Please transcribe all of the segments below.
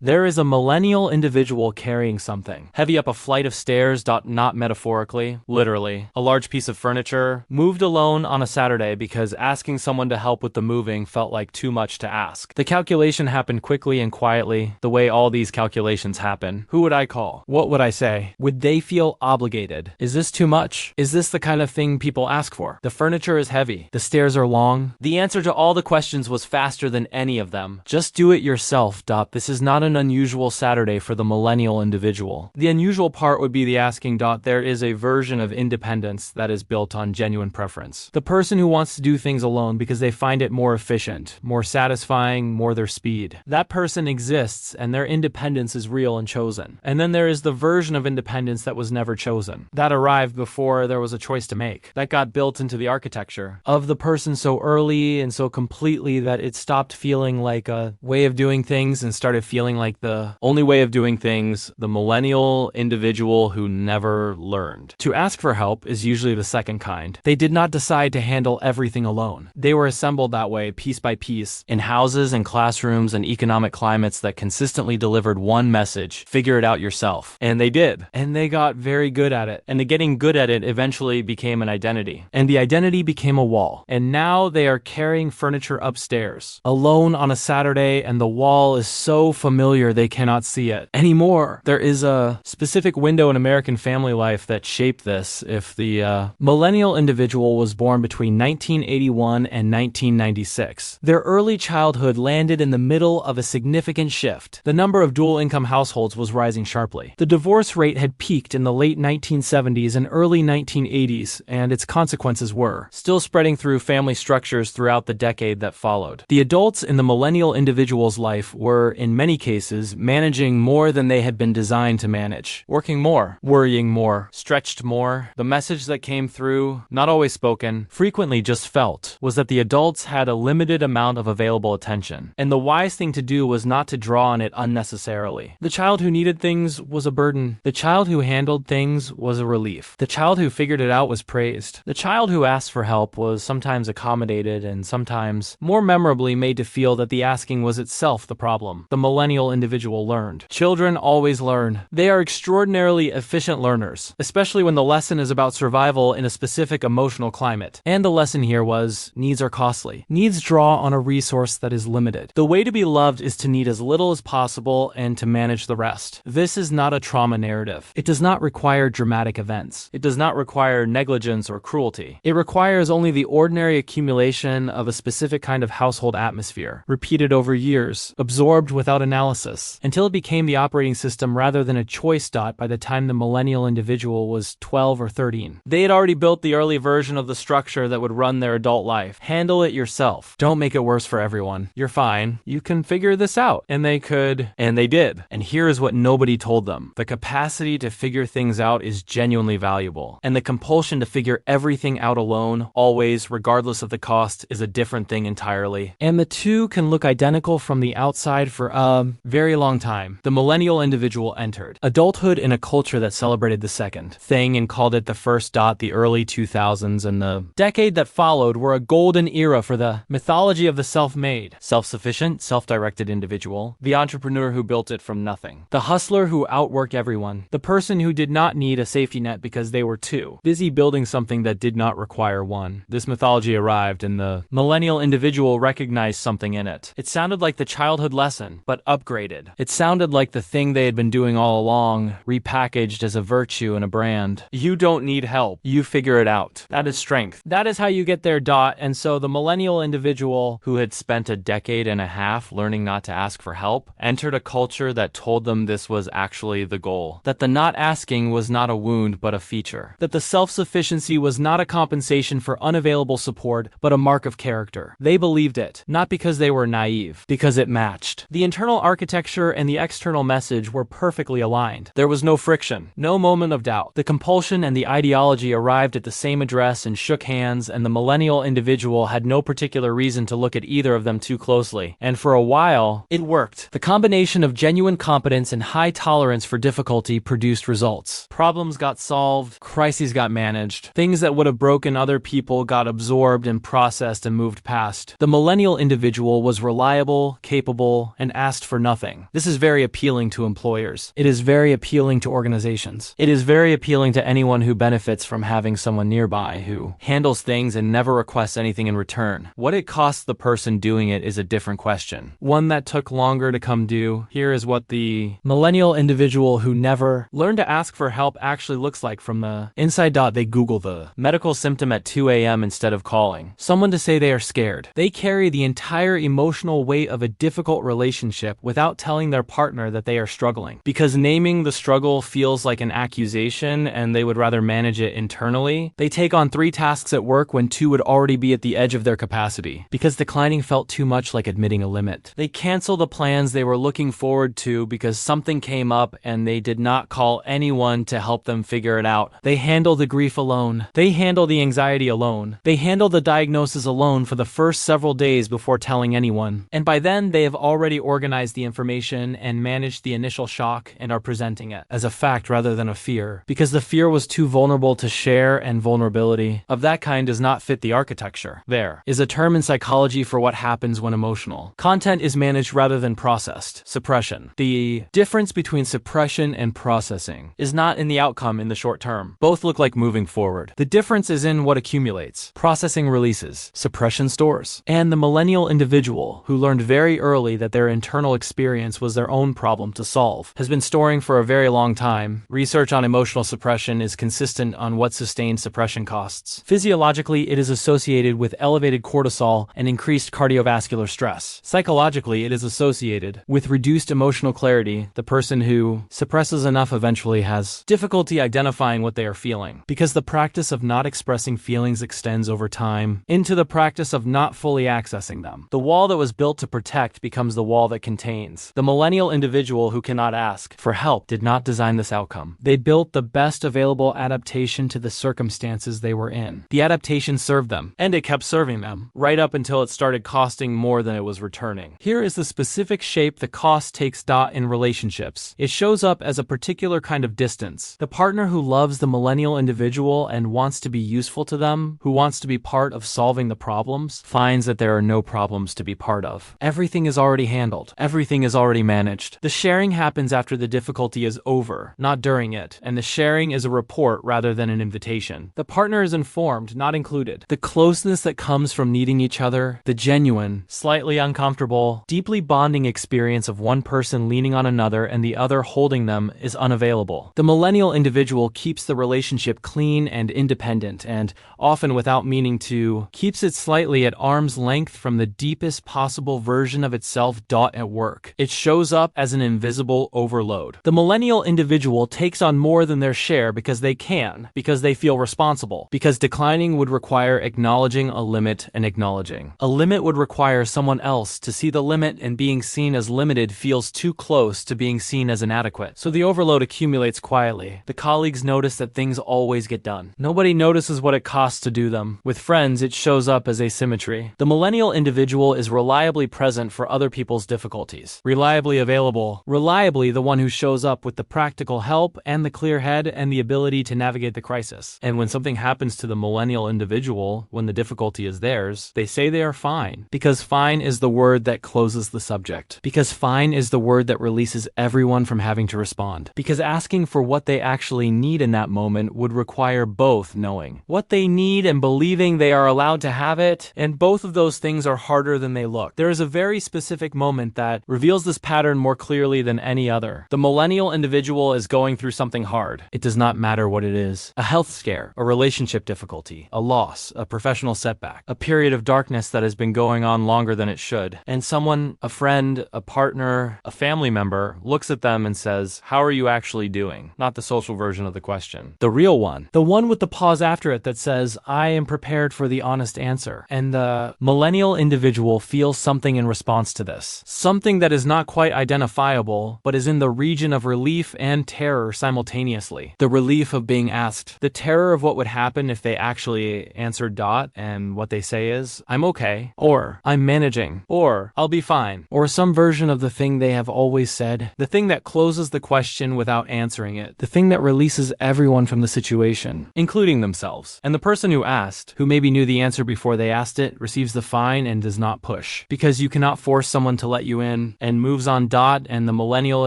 There is a millennial individual carrying something heavy up a flight of stairs. Not metaphorically, literally. A large piece of furniture, moved alone on a Saturday because asking someone to help with the moving felt like too much to ask. The calculation happened quickly and quietly, the way all these calculations happen. Who would I call? What would I say? Would they feel obligated? Is this too much? Is this the kind of thing people ask for? The furniture is heavy. The stairs are long. The answer to all the questions was faster than any of them. Just do it yourself. This is not an unusual Saturday for the millennial individual. The unusual part would be the asking. There is a version of independence that is built on genuine preference. The person who wants to do things alone because they find it more efficient, more satisfying, more their speed. That person exists and their independence is real and chosen. And then there is the version of independence that was never chosen. That arrived before there was a choice to make. That got built into the architecture of the person so early and so completely that it stopped feeling like a way of doing things and started feeling like the only way of doing things. The millennial individual who never learned. To ask for help is usually the second kind. They did not decide to handle everything alone. They were assembled that way, piece by piece, in houses and classrooms and economic climates that consistently delivered one message: figure it out yourself. And they did. And they got very good at it. And the getting good at it eventually became an identity. And the identity became a wall. And now they are carrying furniture upstairs, alone on a Saturday, and the wall is so familiar they cannot see it anymore. There is a specific window in American family life that shaped this. If the millennial individual was born between 1981 and 1996, their early childhood landed in the middle of a significant shift. The number of dual-income households was rising sharply. The divorce rate had peaked in the late 1970s and early 1980s, and its consequences were still spreading through family structures throughout the decade that followed. The adults in the millennial individual's life were, in many cases, managing more than they had been designed to manage. Working more, worrying more, stretched more. The message that came through, not always spoken, frequently just felt, was that the adults had a limited amount of available attention. And the wise thing to do was not to draw on it unnecessarily. The child who needed things was a burden. The child who handled things was a relief. The child who figured it out was praised. The child who asked for help was sometimes accommodated and sometimes, more memorably, made to feel that the asking was itself the problem. The millennial individual learned. Children always learn. They are extraordinarily efficient learners, especially when the lesson is about survival in a specific emotional climate. And the lesson here was, needs are costly. Needs draw on a resource that is limited. The way to be loved is to need as little as possible and to manage the rest. This is not a trauma narrative. It does not require dramatic events. It does not require negligence or cruelty. It requires only the ordinary accumulation of a specific kind of household atmosphere, repeated over years, absorbed without analysis, until it became the operating system rather than a choice. By the time the millennial individual was 12 or 13. They had already built the early version of the structure that would run their adult life. Handle it yourself. Don't make it worse for everyone. You're fine. You can figure this out. And they could. And they did. And here is what nobody told them. The capacity to figure things out is genuinely valuable. And the compulsion to figure everything out alone, always, regardless of the cost, is a different thing entirely. And the two can look identical from the outside for a very long time. The millennial individual entered adulthood in a culture that celebrated the second thing and called it the first. The early 2000s and the decade that followed were a golden era for the mythology of the self-made, self-sufficient, self-directed individual, the entrepreneur who built it from nothing, the hustler who outworked everyone, the person who did not need a safety net because they were too busy building something that did not require one. This mythology arrived and the millennial individual recognized something in it. It sounded like the childhood lesson, but upgraded. It sounded like the thing they had been doing all along, repackaged as a virtue and a brand. You don't need help. You figure it out. That is strength. That is how you get there. And so the millennial individual who had spent a decade and a half learning not to ask for help entered a culture that told them this was actually the goal. That the not asking was not a wound but a feature. That the self-sufficiency was not a compensation for unavailable support but a mark of character. They believed it, not because they were naive, because it matched. The internal architecture and the external message were perfectly aligned. There was no friction, no moment of doubt. The compulsion and the ideology arrived at the same address and shook hands, and the millennial individual had no particular reason to look at either of them too closely. And for a while, it worked. The combination of genuine competence and high tolerance for difficulty produced results. Problems got solved, crises got managed, things that would have broken other people got absorbed and processed and moved past. The millennial individual was reliable, capable, and asked for nothing. This is very appealing to employers. It is very appealing to organizations. It is very appealing to anyone who benefits from having someone nearby who handles things and never requests anything in return. What it costs the person doing it is a different question. One that took longer to come due. Here is what the millennial individual who never learned to ask for help actually looks like from the inside. They Google the medical symptom at 2 a.m. instead of calling someone to say they are scared. They carry the entire emotional weight of a difficult relationship without telling their partner that they are struggling. Because naming the struggle feels like an accusation and they would rather manage it internally, they take on 3 tasks at work when 2 would already be at the edge of their capacity. Because declining felt too much like admitting a limit. They cancel the plans they were looking forward to because something came up and they did not call anyone to help them figure it out. They handle the grief alone. They handle the anxiety alone. They handle the diagnosis alone for the first several days before telling anyone. And by then, they have already organized the information and managed the initial shock and are presenting it as a fact rather than a fear. Because the fear was too vulnerable to share, and vulnerability of that kind does not fit the architecture. There is a term in psychology for what happens when emotional content is managed rather than processed. Suppression. The difference between suppression and processing is not in the outcome in the short term. Both look like moving forward. The difference is in what accumulates. Processing releases, suppression stores. And the millennial individual, who learned very early that their internal experience was their own problem to solve, has been storing for a very long time. Research on emotional suppression is consistent on what sustained suppression costs. Physiologically, it is associated with elevated cortisol and increased cardiovascular stress. Psychologically, it is associated with reduced emotional clarity. The person who suppresses enough eventually has difficulty identifying what they are feeling, because the practice of not expressing feelings extends over time into the practice of not fully accessing them. The wall that was built to protect becomes the wall that contains. The millennial individual who cannot ask for help did not design this outcome. They built the best available adaptation to the circumstances they were in. The adaptation served them, and it kept serving them, right up until it started costing more than it was returning. Here is the specific shape the cost takes in relationships. It shows up as a particular kind of distance. The partner who loves the millennial individual and wants to be useful to them, who wants to be part of solving the problems, finds that there are no problems to be part of. Everything is already handled. Everything is already managed. The sharing happens after the difficulty is over, not during it, and the sharing is a report rather than an invitation. The partner is informed, not included. The closeness that comes from needing each other, the genuine, slightly uncomfortable, deeply bonding experience of one person leaning on another and the other holding them is unavailable. The millennial individual keeps the relationship clean and independent, and often without meaning to, keeps it slightly at arm's length from the deepest possible version of itself. At work, it shows up as an invisible overload. The millennial individual takes on more than their share because they can, because they feel responsible, because declining would require acknowledging a limit, and acknowledging a limit would require someone else to see the limit, and being seen as limited feels too close to being seen as inadequate. So the overload accumulates quietly. The colleagues notice that things always get done. Nobody notices what it costs to do them. With friends, it shows up as asymmetry. The millennial individual is reliably present for other people's difficulties. Reliably available. Reliably the one who shows up with the practical help and the clear head and the ability to navigate the crisis. And when something happens to the millennial individual, when the difficulty is theirs, they say they are fine. Because fine is the word that closes the subject. Because fine is the word that releases everyone from having to respond. Because asking for what they actually need in that moment would require both knowing what they need and believing they are allowed to have it, and both of those things are harder than they look. There is a very specific moment that reveals this pattern more clearly than any other. The millennial individual is going through something hard. It does not matter what it is. A health scare, a relationship difficulty, a loss, a professional setback, a period of darkness that has been going on longer than it should. And someone, a friend, a partner, a family member, looks at them and says, "How are you actually doing?" Not the social version of the question. The real one. The one with the pause after it that says, "I am prepared for the honest answer." And the millennial individual feels something in response to this. Something that is not quite identifiable, but is in the region of relief and terror simultaneously. The relief of being asked. The terror of what would happen if they actually answered and what they say is, "I'm okay," or "I'm managing," or "I'll be fine," or some version of the thing they have always said. The thing that closes the question without answering it. The thing that releases everyone from the situation, including themselves. And the person who asked, who maybe knew the answer before they asked it, receives the fine and does not push. Because you cannot force someone to let you in. and moves on. And the millennial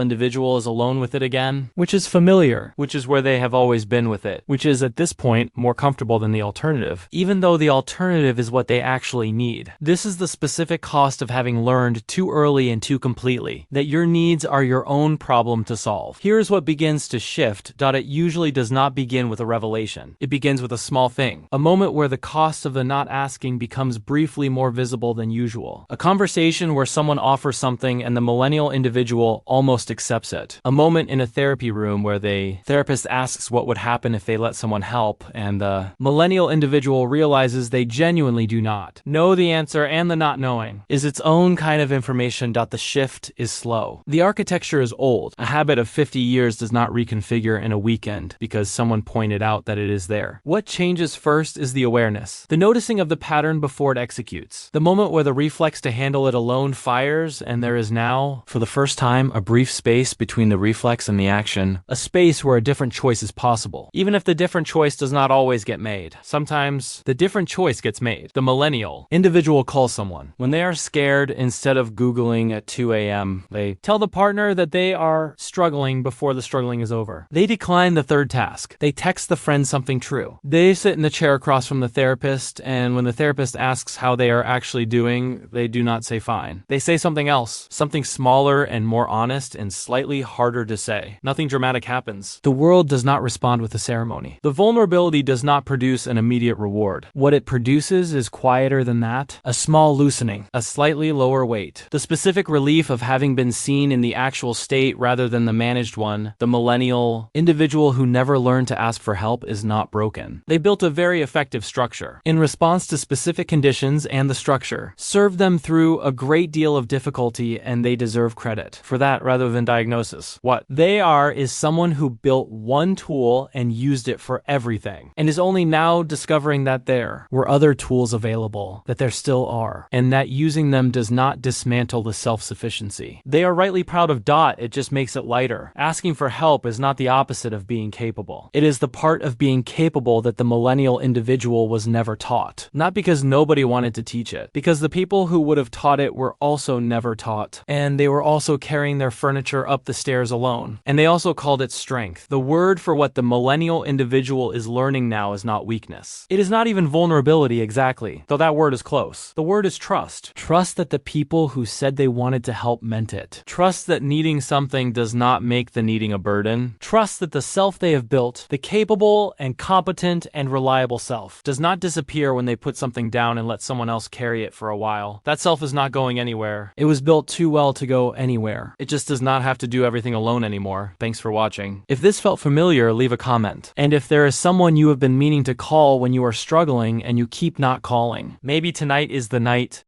individual is alone with it again, which is familiar, which is where they have always been with it, which is at this point more comfortable than the alternative, even though the alternative is what they actually need. This is the specific cost of having learned too early and too completely that your needs are your own problem to solve. Here's what begins to shift. It usually does not begin with a revelation. It begins with a small thing, a moment where the cost of the not asking becomes briefly more visible than usual. A conversation where someone offers something and the millennial individual almost accepts it. A moment in a therapy room where the therapist asks what would happen if they let someone help, and the millennial individual realizes they genuinely do not know the answer, and the not knowing is its own kind of information. The shift is slow. The architecture is old. A habit of 50 years does not reconfigure in a weekend because someone pointed out that it is there. What changes first is the awareness, the noticing of the pattern before it executes. The moment where the reflex to handle it alone fires, and there is now, for the first time, a brief space between the reflex and the action, a space where a different choice is possible. Even if the different choice does not always get made, sometimes the different choice gets made. The millennial individual calls someone. When they are scared, instead of Googling at 2 a.m., they tell the partner that they are struggling before the struggling is over. They decline the third task. They text the friend something true. They sit in the chair across from the therapist, and when the therapist asks how they are actually doing, they do not say fine. They say something else, something smaller and more honest and slightly harder to say. Nothing dramatic happens. The world does not respond with a ceremony. The vulnerability does not produce an immediate reward. What it produces is quieter than that. A small loosening, a slightly lower weight. The specific relief of having been seen in the actual state rather than the managed one. The millennial individual who never learned to ask for help is not broken. They built a very effective structure. In response to specific conditions, and the structure served them through a great deal of difficulty, and they deserve credit for that rather than diagnosis. What they are is someone who built one tool and used it for everything, and is only now discovering that there were other tools available, that there still are, and that using them does not dismantle the self-sufficiency. They are rightly proud of it just makes it lighter. Asking for help is not the opposite of being capable. It is the part of being capable that the millennial individual was never taught. Not because nobody wanted to teach it, because the people who would have taught it were also never taught, and they were also carrying their furniture up the stairs alone. And they also called it strength. The word for what the millennial individual is learning now is not weakness. It is not even vulnerability exactly, though that word is close. The word is trust. Trust that the people who said they wanted to help meant it. Trust that needing something does not make the needing a burden. Trust that the self they have built, the capable and competent and reliable self, does not disappear when they put something down and let someone else carry it for a while. That self is not going anywhere. It was built too well to go anywhere. It just does not have to do everything alone anymore. Thanks for watching. If this felt familiar, leave a comment. And if there is someone you have been meaning to call when you are struggling and you keep not calling, maybe tonight is the night